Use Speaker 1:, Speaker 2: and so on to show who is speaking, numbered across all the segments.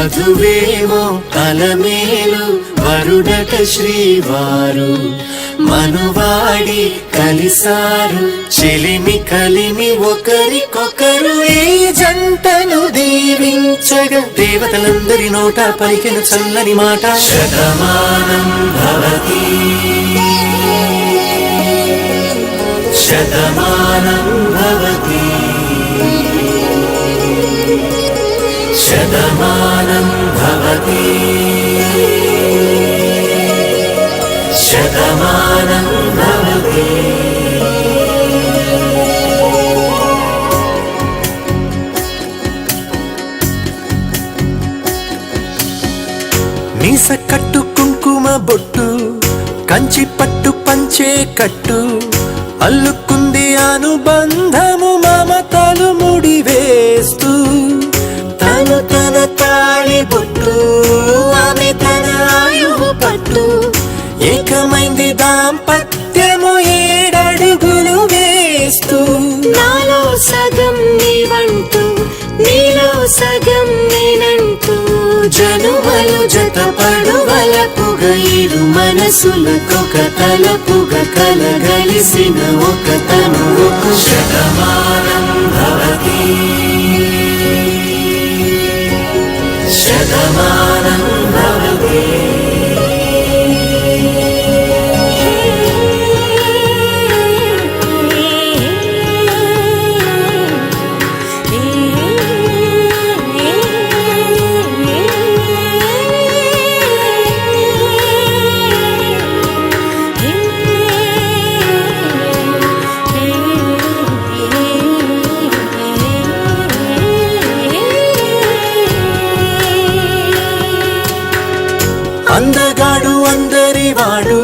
Speaker 1: వధువేమో అలమేలు వరుడట శ్రీవారు మనువాడి కలిసారు చెలిమి కలిమి ఒకరికొకరు ఈ జంటను దీవించగా దేవతలందరి నోట పలికిన చల్లని మాట శతమానం భవతి శతమానం భవతి శతమానం భవతి శతమానం భవతి మీస కట్టు కుంకుమ బొట్టు కంచి పట్టు పంచే కట్టు అల్లుకుంది అనుబంధము మమతలు ముడివేస్తూ తను తన తాళి బొట్టు ఆమె తన ఆయువు పట్టు ఏకమైంది దాంపత్యము 7 అడుగులు వేస్తూ
Speaker 2: నాలో సగం నీవంటూ నీలో సగం నేనంటూ
Speaker 1: జనుమలు జతపడువలపుగ ఇరు మనసులకొక తలపుగ కలగలిసిన ఒక తనువుకు శతమానం భవతి శతమానం భవతి అందగాడు అందరివాడు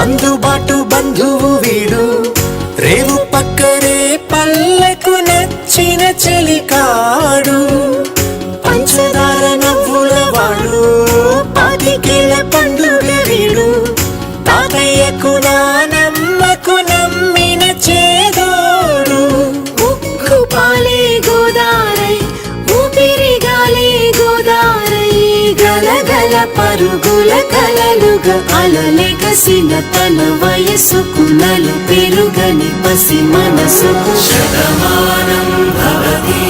Speaker 1: అందుబాటు బంధువు వీడు రేవు పక్కరే పల్లెకు నచ్చిన చెలికాడు పంచదార నవ్వుల వాడు పాతికేల పండుగ వీడు తాతయ్యకు నానమ్మకు నమ్మిన చేదోడు
Speaker 2: ఉక్కు పాలే గోదారై ఊపిరి గాలే గోదారై
Speaker 1: గలగల పరుగుల కలలుగా అలలెగసిన తన వయసుకు నలు పెరుగని పసి మనసుకు శతమానం భవతి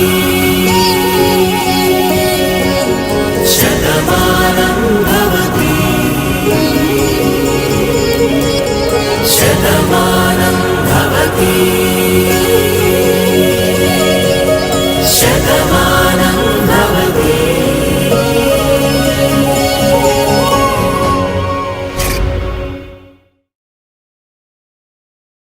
Speaker 1: శతమానం భవతి శతమానం భవతి